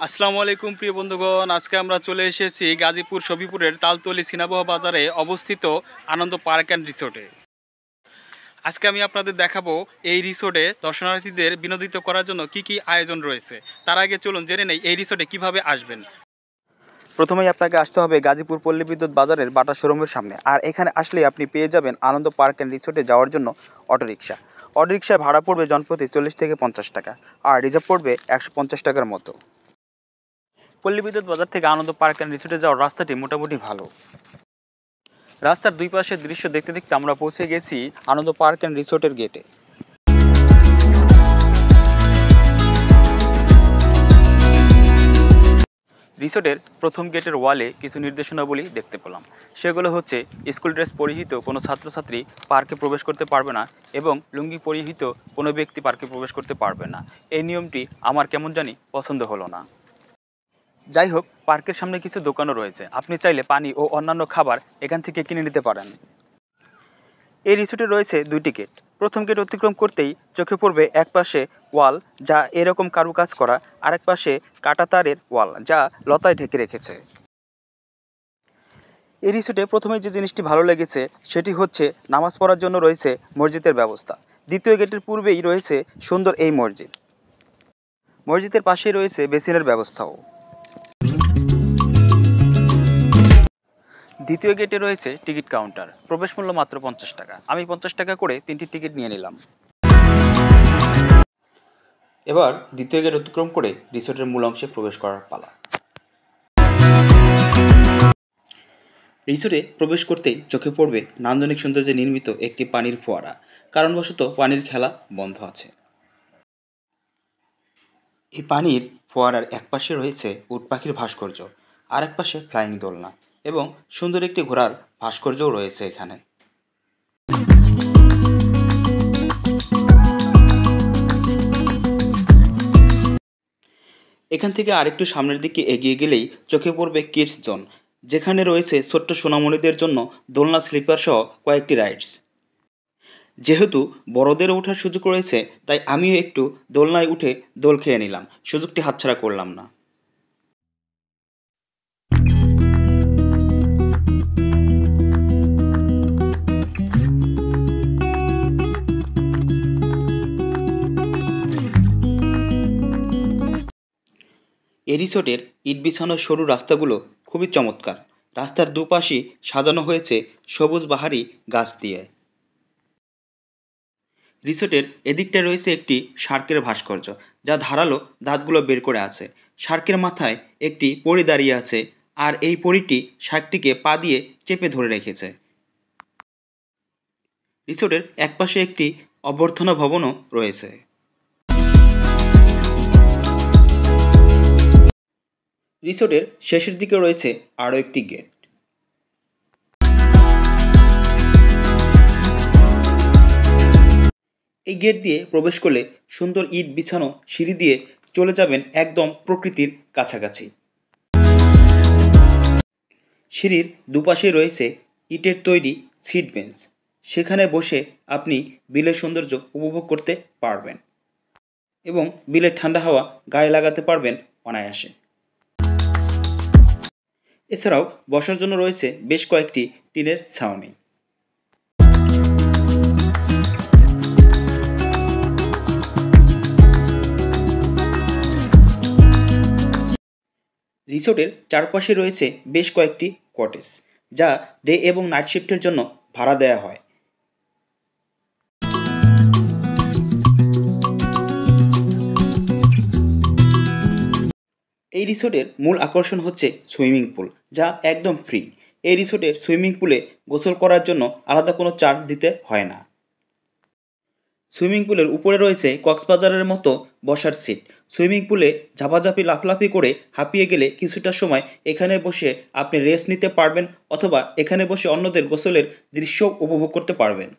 আসসালামু আলাইকুম প্রিয় বন্ধুগণ, আজকে আমরা চলে এসেছি গাজীপুর সফিপুরের তালতলি সিনাবহ বাজারে অবস্থিত আনন্দ পার্ক অ্যান্ড রিসোর্টে। আজকে আমি আপনাদের দেখাবো এই রিসোর্টে দর্শনার্থীদের বিনোদিত করার জন্য কি কি আয়োজন রয়েছে। তার আগে চলুন জেনে নেই এই রিসোর্টে কিভাবে আসবেন। প্রথমেই আপনাকে আসতে হবে গাজীপুর পল্লী বিদ্যুৎ বাজারের বাটা শোরুমের সামনে, আর এখানে আসলে আপনি পেয়ে যাবেন আনন্দ পার্ক অ্যান্ড রিসোর্টে যাওয়ার জন্য অটোরিকশা। অটোরিকশায় ভাড়া পড়বে জনপ্রতি 40 থেকে 50 টাকা, আর রিজার্ভ পড়বে 150 টাকার মতো। পল্লী বিদ্যুৎ বাজার থেকে আনন্দ পার্ক অ্যান্ড রিসোর্টে যাওয়ার রাস্তাটি মোটামুটি ভালো। রাস্তার দুই পাশের দৃশ্য দেখতে দেখতে আমরা পৌঁছে গেছি আনন্দ পার্ক অ্যান্ড রিসোর্টের গেটে। রিসোর্টের প্রথম গেটের ওয়ালে কিছু নির্দেশনাবলী দেখতে পেলাম। সেগুলো হচ্ছে স্কুল ড্রেস পরিহিত কোনো ছাত্রছাত্রী পার্কে প্রবেশ করতে পারবে না এবং লুঙ্গি পরিহিত কোনো ব্যক্তি পার্কে প্রবেশ করতে পারবে না। এই নিয়মটি আমার কেমন জানি পছন্দ হলো না। যাই হোক, পার্কের সামনে কিছু দোকানও রয়েছে, আপনি চাইলে পানি ও অন্যান্য খাবার এখান থেকে কিনে নিতে পারেন। এই রিসোর্টে রয়েছে দুইটি গেট। প্রথম গেট অতিক্রম করতেই চোখে পড়বে এক পাশে ওয়াল যা এরকম কারুকাজ করা, আরেক পাশে কাঁটাতারের ওয়াল যা লতায় ঢেকে রেখেছে। এই রিসোর্টে প্রথমে যে জিনিসটি ভালো লেগেছে সেটি হচ্ছে নামাজ পড়ার জন্য রয়েছে মসজিদের ব্যবস্থা। দ্বিতীয় গেটের পূর্বেই রয়েছে সুন্দর এই মসজিদ। মসজিদের পাশেই রয়েছে বেসিনের ব্যবস্থাও। দ্বিতীয় গেটে রয়েছে টিকিট কাউন্টার। প্রবেশ মূল্য মাত্র 50 টাকা। আমি 50 টাকা করে 3টি টিকিট নিয়ে নিলাম। এবার দ্বিতীয় গেট অতিক্রম করে রিসোর্টের মূল অংশে প্রবেশ করার পালা। রিসোর্টে প্রবেশ করতেই চোখে পড়বে নান্দনিক সৌন্দর্যে নির্মিত একটি পানির ফোয়ারা। কারণবশত পানির খেলা বন্ধ আছে। এই পানির ফোয়ারার এক পাশে রয়েছে উট পাখির ভাস্কর্য, আর এক পাশে ফ্লাইং দোলনা এবং সুন্দর একটি ঘোড়ার ভাস্কর্যও রয়েছে এখানে। এখান থেকে আরেকটু সামনের দিকে এগিয়ে গেলেই চোখে পড়বে কিডস জোন, যেখানে রয়েছে ছোট্ট সোনামণিদের জন্য দোলনা, স্লিপার সহ কয়েকটি রাইডস। যেহেতু বড়দেরও ওঠার সুযোগ রয়েছে, তাই আমিও একটু দোলনায় উঠে দোল খেয়ে নিলাম। সুযোগটি হাতছাড়া করলাম না। এই রিসোর্টের ইট বিছানো সরু রাস্তাগুলো খুবই চমৎকার। রাস্তার দুপাশই সাজানো হয়েছে সবুজ বাহারি গাছ দিয়ে। রিসোর্টের এদিকটায় রয়েছে একটি শার্কের ভাস্কর্য, যা ধারালো দাঁতগুলো বের করে আছে। শার্কের মাথায় একটি পরী দাঁড়িয়ে আছে, আর এই পরীটি শার্কটিকে পা দিয়ে চেপে ধরে রেখেছে। রিসোর্টের একপাশে একটি অভ্যর্থনা ভবনও রয়েছে। রিসোর্টের শেষের দিকে রয়েছে আরও একটি গেট। এই গেট দিয়ে প্রবেশ করলে সুন্দর ইট বিছানো সিঁড়ি দিয়ে চলে যাবেন একদম প্রকৃতির কাছাকাছি। সিঁড়ির দুপাশে রয়েছে ইটের তৈরি সিট বেঞ্চ। সেখানে বসে আপনি বিলের সৌন্দর্য উপভোগ করতে পারবেন এবং বিলের ঠান্ডা হাওয়া গায়ে লাগাতে পারবেন অনায়াসে। এছাড়াও বসার জন্য রয়েছে বেশ কয়েকটি টিনের ছাউনি। রিসোর্টের চারপাশে রয়েছে বেশ কয়েকটি কটেজ, যা ডে এবং নাইট শিফটের জন্য ভাড়া দেওয়া হয়। এই রিসোর্টের মূল আকর্ষণ হচ্ছে সুইমিং পুল, যা একদম ফ্রি। এই রিসোর্টের সুইমিং পুলে গোসল করার জন্য আলাদা কোনো চার্জ দিতে হয় না। সুইমিং পুলের উপরে রয়েছে কক্সবাজারের মতো বসার সিট। সুইমিং পুলে ঝাপাঝাপি লাফলাফি করে হাঁপিয়ে গেলে কিছুটা সময় এখানে বসে আপনি রেস্ট নিতে পারবেন, অথবা এখানে বসে অন্যদের গোসলের দৃশ্য উপভোগ করতে পারবেন।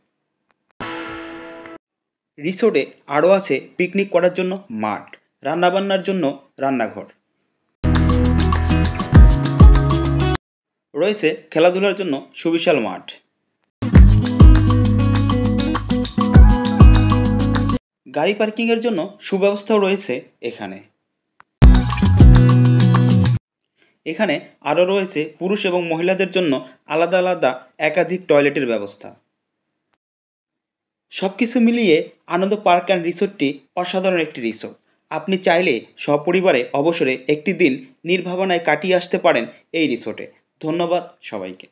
রিসোর্টে আরও আছে পিকনিক করার জন্য মাঠ, রান্নাবান্নার জন্য রান্নাঘর, রয়েছে খেলাধুলার জন্য সুবিশাল মাঠ। গাড়ি পার্কিংয়ের জন্য সুব্যবস্থাও রয়েছে এখানে। এখানে আরও রয়েছে পুরুষ এবং মহিলাদের জন্য আলাদা আলাদা একাধিক টয়লেটের ব্যবস্থা। সব কিছু মিলিয়ে আনন্দ পার্ক অ্যান্ড রিসোর্টটি অসাধারণ একটি রিসোর্ট। আপনি চাইলে সপরিবারে অবসরে একটি দিন নির্ভাবনায় কাটিয়ে আসতে পারেন এই রিসোর্টে। ধন্যবাদ সবাইকে।